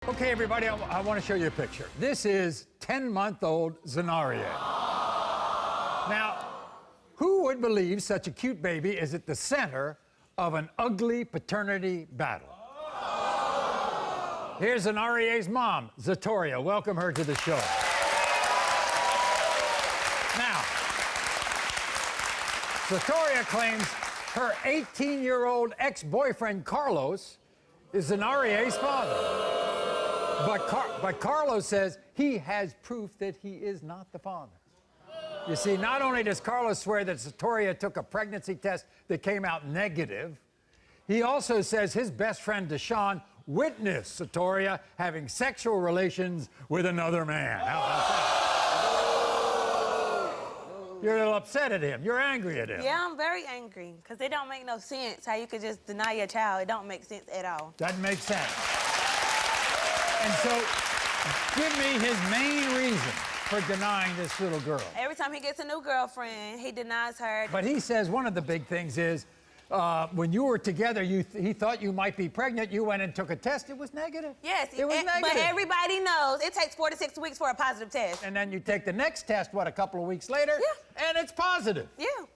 Okay, everybody, I want to show you a picture. This is 10-month-old Satoria. Now, who would believe such a cute baby is at the center of an ugly paternity battle? Here's Satoria's mom, Satoria. Welcome her to the show. Now, Satoria claims her 18-year-old ex-boyfriend, Carlos, is Satoria's father. But Carlo says he has proof that he is not the father. You see, not only does Carlo swear that Satoria took a pregnancy test that came out negative, he also says his best friend Deshawn witnessed Satoria having sexual relations with another man. How about that? You're a little upset at him. You're angry at him. Yeah, I'm very angry, because it don't make no sense how you could just deny your child. It don't make sense at all. Doesn't make sense. And so, give me his main reason for denying this little girl. Every time he gets a new girlfriend, he denies her. But he says one of the big things is, when you were together, he thought you might be pregnant. You went and took a test. It was negative. Yes, it was negative. But everybody knows it takes 4 to 6 weeks for a positive test. And then you take the next test, what, a couple of weeks later? Yeah. And it's positive. Yeah.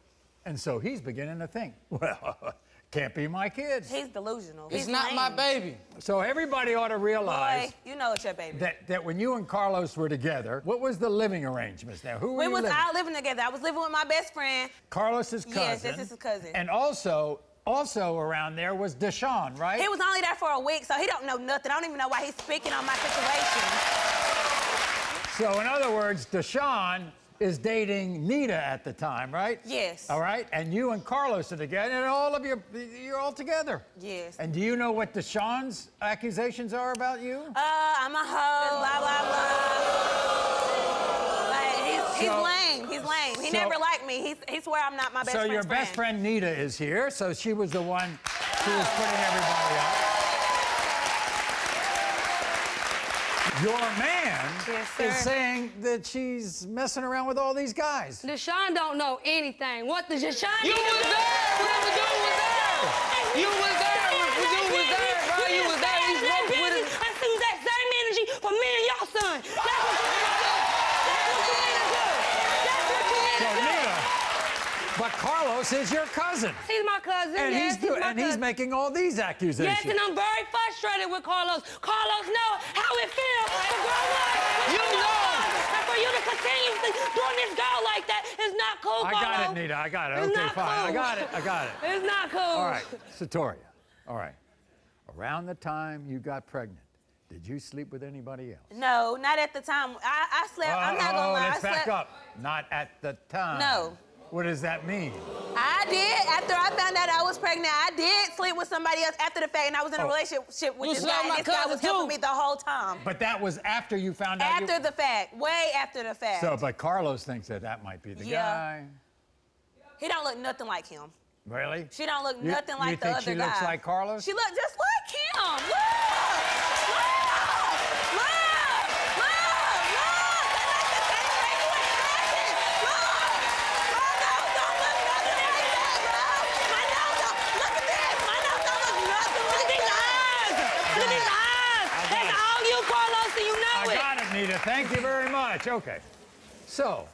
And so he's beginning to think, well, can't be my kid. He's delusional. It's not my baby. So everybody ought to realize... Boy, you know it's your baby. That when you and Carlos were together, what was the living arrangements now? Who were you living? We was all living together. I was living with my best friend. Carlos's cousin. Yes, this is his cousin. And also around there was Deshawn, right? He was only there for a week, so he don't know nothing. I don't even know why he's speaking on my situation. So in other words, Deshawn is dating Nita at the time, right? Yes. All right, and you and Carlos are together, and you're all together. Yes. And do you know what Deshawn's accusations are about you? I'm a hoe, blah, blah, blah. Like, he's lame, he's lame. He never liked me. He swear I'm not my best friend's So your best friend Nita is here, so she was the one who was putting everybody up. Your man is saying that she's messing around with all these guys. Deshawn don't know anything. What the Deshawn? You was there when the dude was there. You was there when the dude was there, bro. You was there. He smoked with it. I use that same energy for me and your son. That's what you need to do. That's what you need to do. That's what you need to do. Nita, but Carlos is your cousin. He's my cousin. And yes, he's making all these accusations. Yes, and I'm very frustrated with Carlos. Carlos knows how it feels to grow up. You know. And for you to continue doing this girl like that is not cool, Carlos. I got it, Nita. I got it. It's Okay, not fine. cool. I got it. It's not cool. All right, Satoria. All right. Around the time you got pregnant, did you sleep with anybody else? No, not at the time. I slept, I'm not gonna lie. Let's back up. Not at the time. No. What does that mean? I did. After I found out I was pregnant, I did sleep with somebody else after the fact, and I was in a relationship with this guy, and this guy was helping me the whole time. But that was after you found out. After the fact, way after the fact. So, but Carlos thinks that might be the guy. He don't look nothing like him. Really? She don't look nothing like the You other think she guy. looks like Carlos? She look just like him. Look! Nita, thank you very much. Okay. So,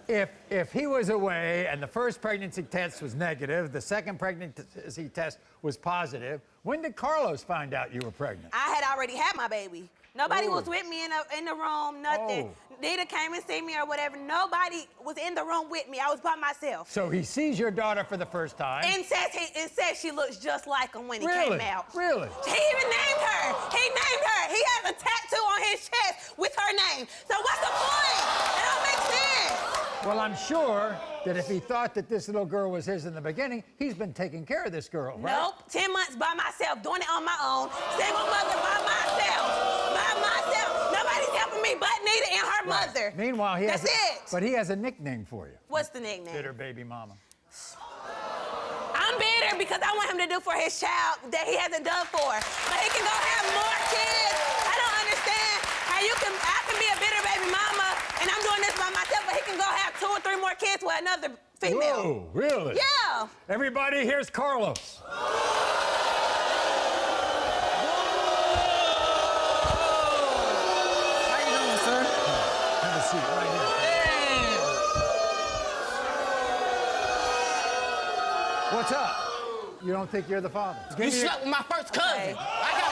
if he was away and the first pregnancy test was negative, the second pregnancy test was positive, when did Carlos find out you were pregnant? I had already had my baby. Nobody was with me in the room, nothing. Nita came and see me or whatever. Nobody was in the room with me. I was by myself. So he sees your daughter for the first time. And says she looks just like him when he came out. Really? He even named her. He named her. He has a tattoo on his chest with her name. So what's the point? It don't make sense. Well, I'm sure that if he thought that this little girl was his in the beginning, he's been taking care of this girl, right? Nope. 10 months by myself, doing it on my own. Single mother by myself. By myself. Nobody's helping me but Nita and her mother. Meanwhile, That's it. But he has a nickname for you. What's the nickname? Bitter baby mama. I'm bitter because I want him to do for his child that he hasn't done for. But he can go have more kids. I don't understand how I can be a bitter baby mama and I'm doing this by myself, but he can go have 2 or 3 more kids with another female. Whoa, really? Yeah. Everybody, here's Carlos. don't think you're the father? You slept with my first cousin. Okay. I got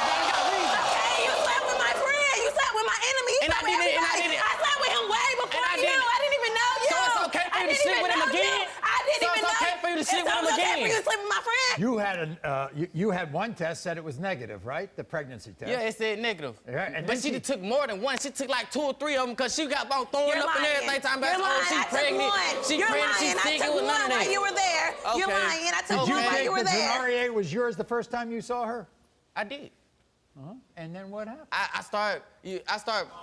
reasons. Okay, you slept with my friend. You slept with my enemy. You And slept I with didn't- and I everybody. didn't- I slept with him way before And I you. didn't. I didn't even know you. So it's okay for you to sleep with him again? I didn't So even it's know okay for you to sleep with him It's okay again? for you to sleep with my friend. You had one test said it was negative, right? The pregnancy test. Yeah, it said negative. Yeah, and But then she she- took more than one. She took like 2 or 3 of them because she got about throwing You're up and lying. everything. Talking You're about, lying. oh, she's I took pregnant. one. She's You're pregnant. lying. She's I sick. took It was one none of while that. you were there. You're Okay. lying. I took Did you one while think you were that there. Satoria was yours the first time you saw her? I did. And then what happened? I started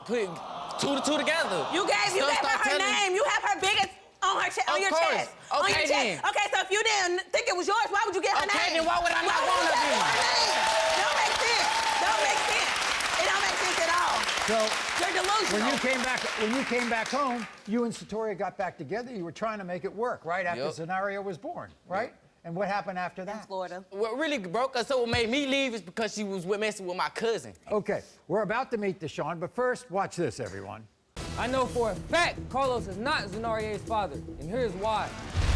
putting 2 to 2 together. You gave her name. You have her biggest on her on Of your course. chest. On your Okay, chest. then. Okay, so if you didn't think it was yours, why would you get her Okay, name? then why would I not want her then? Don't make sense. Don't make sense. It don't make sense at all. So You're delusional. when you came back home, you and Satoria got back together. You were trying to make it work, right? After Yep. Scenario was born, right? And what happened after that? Florida. What really broke us up, what made me leave is because she was messing with my cousin. Okay, we're about to meet Deshawn, but first, watch this, everyone. I know for a fact Carlos is not Zenarie's father, and here's why.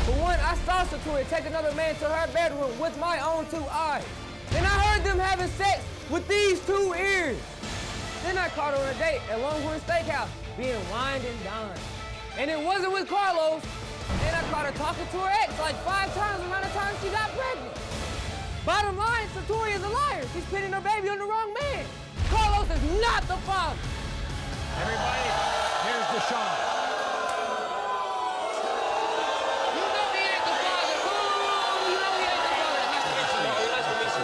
For one, I saw Satoria take another man to her bedroom with my own 2 eyes. And I heard them having sex with these 2 ears. Then I caught her on a date at Longhorn Steakhouse, being wined and dined. And it wasn't with Carlos. Then I caught her talking to her ex like 5 times around the time she got pregnant. Bottom line, Satoria is a liar. She's pinning her baby on the wrong man. Carlos is not the father. Everybody, here's Deshawn. You know he ain't the father. Ooh, you know he ain't the father. Nice to meet you. Nice to meet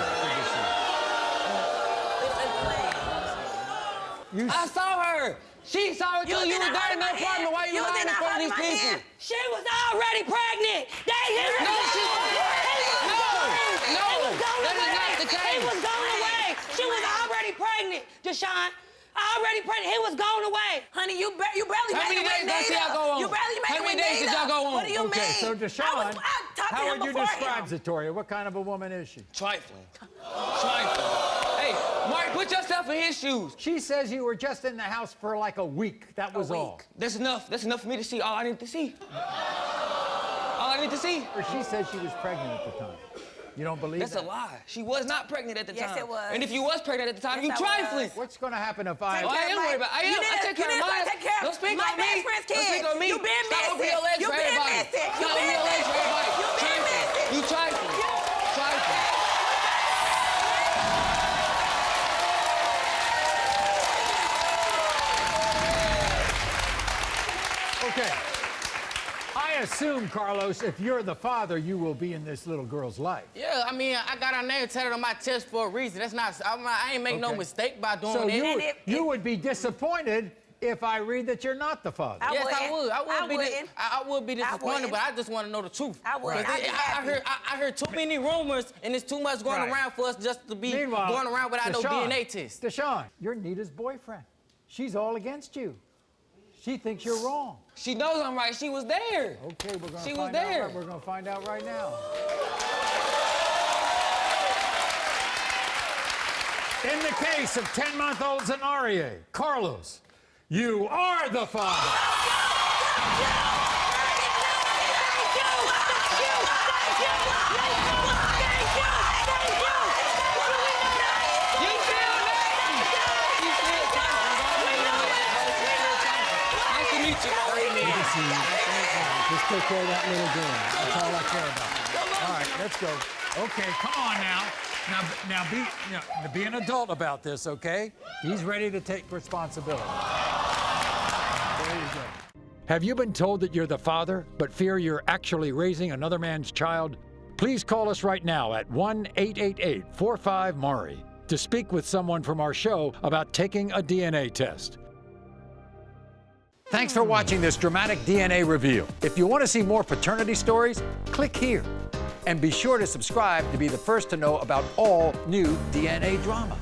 you. I saw her. She saw her too. You was there in the apartment. Why you was lying in front of these people? She was already pregnant. They literally No, she wasn't. No, that is not the case. He was gone away. She was already pregnant, Deshawn. Already pregnant. He was gone away. Honey, you barely How made many it days with did y'all Nita. go on? You barely made How it many with days did Nita. y'all go on? What do you Okay, mean? so Deshawn, I talked to how him would you before describe him. Satoria? What kind of a woman is she? Trifling. Hey, Mark, put yourself in his shoes. She says you were just in the house for like a week. That was all. That's enough. That's enough for me to see all I need to see. All I need to see. Or she says she was pregnant at the time. You don't believe That's that? a lie. She was not pregnant at the Yes, time. it was. And if you was pregnant at the time, Yes, you I trifling. was. What's going to happen if Oh, I am worried about. I take care of mine. Don't speak my on me. best friend's Don't kids. speak on me. You been Stop opening missing. your legs You for been everybody. missing. You Stop opening been your legs for missing. everybody. You been Trifling. missing. You trifling. Trifling. Okay. I assume, Carlos, if you're the father, you will be in this little girl's life. Yeah, I mean, I got her name tatted on my chest for a reason. That's not, I ain't make no Okay. mistake by doing So it. you would be disappointed if I read that you're not the father. Yes, I would. I would be I disappointed, wouldn't. but I just want to know the truth. I would. 'Cause I'd be happy. I heard too many rumors, and there's too much going Right. around for us just to be Meanwhile, going around without no Deshawn, DNA test. Deshawn, you're Nita's boyfriend. She's all against you. She thinks you're wrong. She knows I'm right. She was there. Okay, we're going She to was find out. there. We're going to find out right now. In the case of 10-month-old Zenarie's, Carlos, you are the father. You feel nasty. You feel nice to meet you. Just take care of that little girl. That's all I care about. All right, let's go. Okay, come on now. Now be an adult about this, okay? He's ready to take responsibility. There you go. Have you been told that you're the father, but fear you're actually raising another man's child? Please call us right now at 1-888-45-MAURY to speak with someone from our show about taking a DNA test. Thanks for watching this dramatic DNA reveal. If you want to see more paternity stories, click here. And be sure to subscribe to be the first to know about all new DNA drama.